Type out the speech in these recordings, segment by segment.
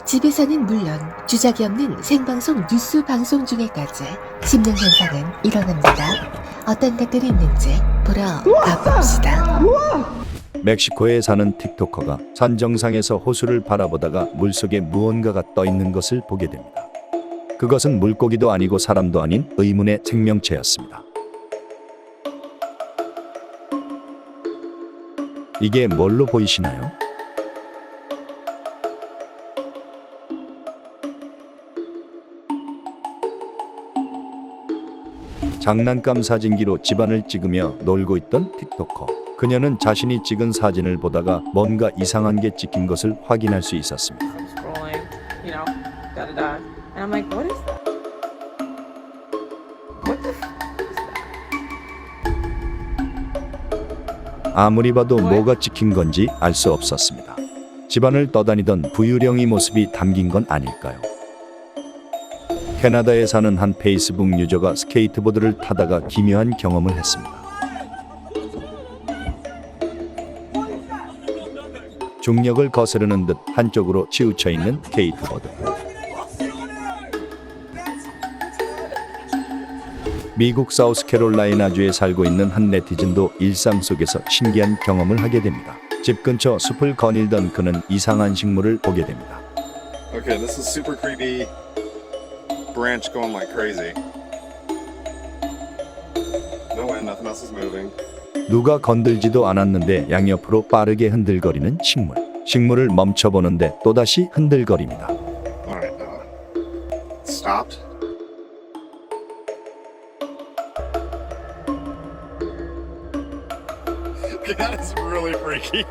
집에서는 물론 주작이 없는 생방송 뉴스 방송 중에까지 심령 현상은 일어납니다. 어떤 것들이 있는지 보러 가봅시다. 멕시코에 사는 틱토커가 산 정상에서 호수를 바라보다가 물속에 무언가가 떠 있는 것을 보게 됩니다. 그것은 물고기도 아니고 사람도 아닌 의문의 생명체였습니다. 이게 뭘로 보이시나요? 장난감 사진기로 집안을 찍으며 놀고 있던 틱토커. 그녀는 자신이 찍은 사진을 보다가 뭔가 이상한 게 찍힌 것을 확인할 수 있었습니다. I'm scrolling, you know, da da da. And I'm like, what is that? What the f is that? 아무리 봐도 뭐가 찍힌 건지 알 수 없었습니다. 집안을 떠다니던 부유령의 모습이 담긴 건 아닐까요? 캐나다에 사는 한 페이스북 유저가 스케이트보드를 타다가 기묘한 경험을 했습니다. 중력을 거스르는 듯 한쪽으로 치우쳐 있는 스케이트보드. 미국 사우스캐롤라이나주에 살고 있는 한 네티즌도 일상 속에서 신기한 경험을 하게 됩니다. 집 근처 숲을 거닐던 그는 이상한 식물을 보게 됩니다. Okay, this is super creepy. Branch going like crazy. No way, nothing else is moving. 누가 건들지도 않았는데 양옆으로 빠르게 흔들거리는 식물. 식물을 멈춰보는데 또다시 흔들거립니다. Alright, stopped. That is really freaky.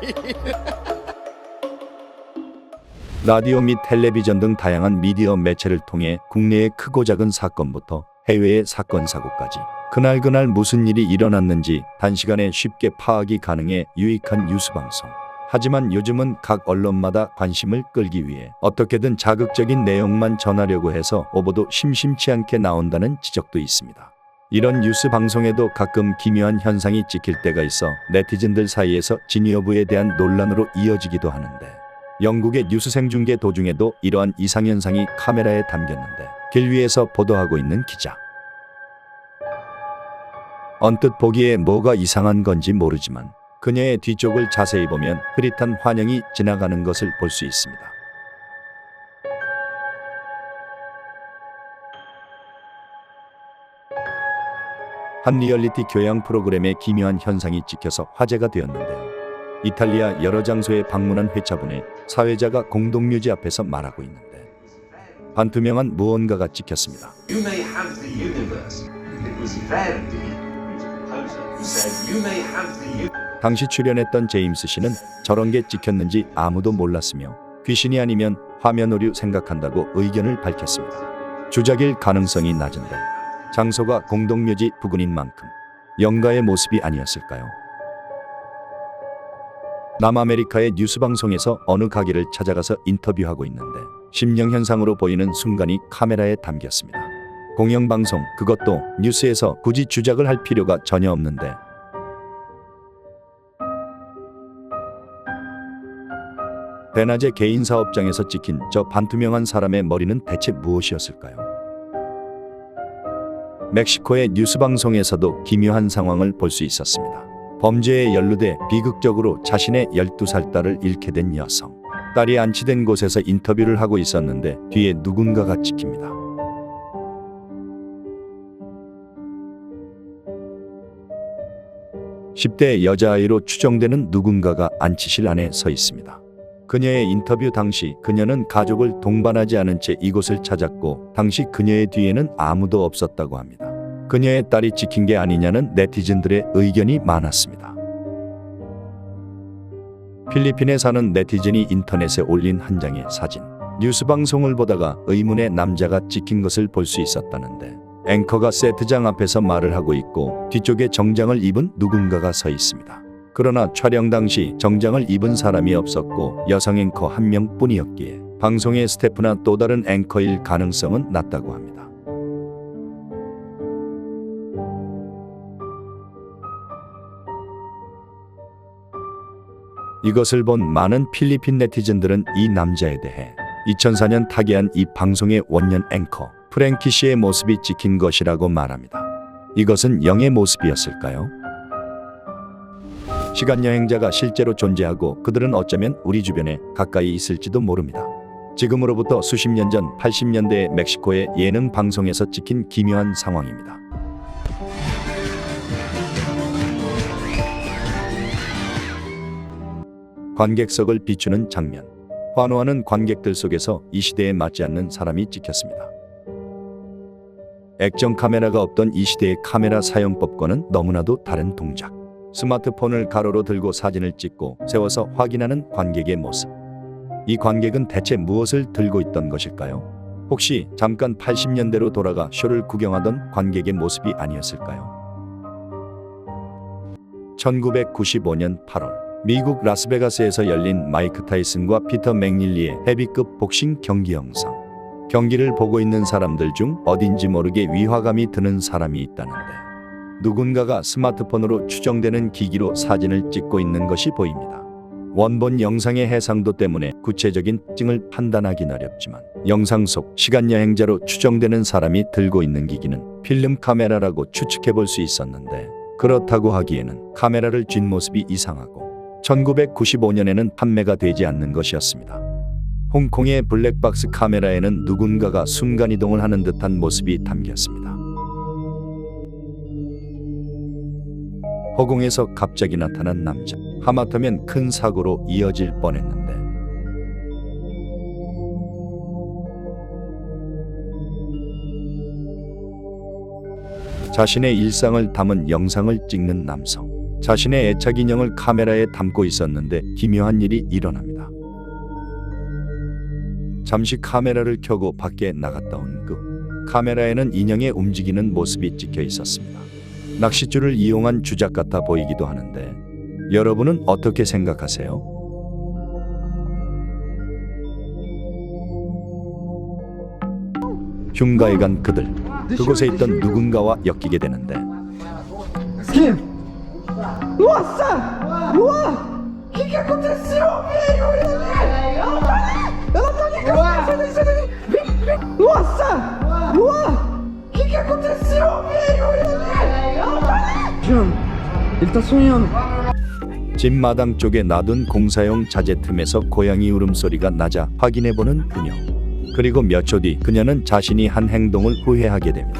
라디오 및 텔레비전 등 다양한 미디어 매체를 통해 국내의 크고 작은 사건부터 해외의 사건 사고까지 그날 무슨 일이 일어났는지 단시간에 쉽게 파악이 가능해 유익한 뉴스 방송. 하지만 요즘은 각 언론마다 관심을 끌기 위해 어떻게든 자극적인 내용만 전하려고 해서 오보도 심심치 않게 나온다는 지적도 있습니다. 이런 뉴스 방송에도 가끔 기묘한 현상이 찍힐 때가 있어 네티즌들 사이에서 진위 여부에 대한 논란으로 이어지기도 하는데, 영국의 뉴스 생중계 도중에도 이러한 이상현상이 카메라에 담겼는데 길 위에서 보도하고 있는 기자. 언뜻 보기에 뭐가 이상한 건지 모르지만 그녀의 뒤쪽을 자세히 보면 흐릿한 환영이 지나가는 것을 볼 수 있습니다. 한 리얼리티 교양 프로그램의 기묘한 현상이 찍혀서 화제가 되었는데요. 이탈리아 여러 장소에 방문한 회차분에 사회자가 공동묘지 앞에서 말하고 있는데 반투명한 무언가가 찍혔습니다. You may have the universe. It was Verdi, who's a composer, who said, you may have the universe. 당시 출연했던 제임스 씨는 저런 게 찍혔는지 아무도 몰랐으며 귀신이 아니면 화면 오류 생각한다고 의견을 밝혔습니다. 주작일 가능성이 낮은데 장소가 공동묘지 부근인 만큼 영가의 모습이 아니었을까요? 남아메리카의 뉴스 방송에서 어느 가게를 찾아가서 인터뷰하고 있는데 심령현상으로 보이는 순간이 카메라에 담겼습니다. 공영방송, 그것도 뉴스에서 굳이 주작을 할 필요가 전혀 없는데 대낮에 개인 사업장에서 찍힌 저 반투명한 사람의 머리는 대체 무엇이었을까요? 멕시코의 뉴스 방송에서도 기묘한 상황을 볼 수 있었습니다. 범죄에 연루돼 비극적으로 자신의 12살 딸을 잃게 된 여성. 딸이 안치된 곳에서 인터뷰를 하고 있었는데 뒤에 누군가가 찍힙니다. (10대) 여자아이로 추정되는 누군가가 안치실 안에 서 있습니다. 그녀의 인터뷰 당시 그녀는 가족을 동반하지 않은 채 이곳을 찾았고 당시 그녀의 뒤에는 아무도 없었다고 합니다. 그녀의 딸이 찍힌 게 아니냐는 네티즌들의 의견이 많았습니다. 필리핀에 사는 네티즌이 인터넷에 올린 한 장의 사진. 뉴스 방송을 보다가 의문의 남자가 찍힌 것을 볼 수 있었다는데 앵커가 세트장 앞에서 말을 하고 있고 뒤쪽에 정장을 입은 누군가가 서 있습니다. 그러나 촬영 당시 정장을 입은 사람이 없었고 여성 앵커 한 명뿐이었기에 방송의 스태프나 또 다른 앵커일 가능성은 낮다고 합니다. 이것을 본 많은 필리핀 네티즌들은 이 남자에 대해 2004년 타계한 이 방송의 원년 앵커 프랭키 씨의 모습이 찍힌 것이라고 말합니다. 이것은 영의 모습이었을까요? 시간여행자가 실제로 존재하고 그들은 어쩌면 우리 주변에 가까이 있을지도 모릅니다. 지금으로부터 수십 년 전 80년대의 멕시코의 예능 방송에서 찍힌 기묘한 상황입니다. 관객석을 비추는 장면. 환호하는 관객들 속에서 이 시대에 맞지 않는 사람이 찍혔습니다. 액정 카메라가 없던 이 시대의 카메라 사용법과는 너무나도 다른 동작. 스마트폰을 가로로 들고 사진을 찍고 세워서 확인하는 관객의 모습. 이 관객은 대체 무엇을 들고 있던 것일까요? 혹시 잠깐 80년대로 돌아가 쇼를 구경하던 관객의 모습이 아니었을까요? 1995년 8월 미국 라스베가스에서 열린 마이크 타이슨과 피터 맥닐리의 헤비급 복싱 경기 영상. 경기를 보고 있는 사람들 중 어딘지 모르게 위화감이 드는 사람이 있다는데 누군가가 스마트폰으로 추정되는 기기로 사진을 찍고 있는 것이 보입니다. 원본 영상의 해상도 때문에 구체적인 특징을 판단하기는 어렵지만 영상 속 시간여행자로 추정되는 사람이 들고 있는 기기는 필름 카메라라고 추측해 볼 수 있었는데 그렇다고 하기에는 카메라를 쥔 모습이 이상하고 1995년에는 판매가 되지 않는 것이었습니다. 홍콩의 블랙박스 카메라에는 누군가가 순간이동을 하는 듯한 모습이 담겼습니다. 허공에서 갑자기 나타난 남자. 하마터면 큰 사고로 이어질 뻔했는데 자신의 일상을 담은 영상을 찍는 남성. 자신의 애착 인형을 카메라에 담고 있었는데 기묘한 일이 일어납니다. 잠시 카메라를 켜고 밖에 나갔다 온 카메라에는 인형의 움직이는 모습이 찍혀 있었습니다. 낚싯줄을 이용한 주작 같아 보이기도 하는데 여러분은 어떻게 생각하세요? 흉가에 간 그들. 그곳에 있던 누군가와 엮이게 되는데 집마당 쪽에 놔둔 공사용 자재 틈에서 고양이 울음소리가 나자 확인해보는 그녀. 그리고 몇 초 뒤 그녀는 자신이 한 행동을 후회하게 됩니다.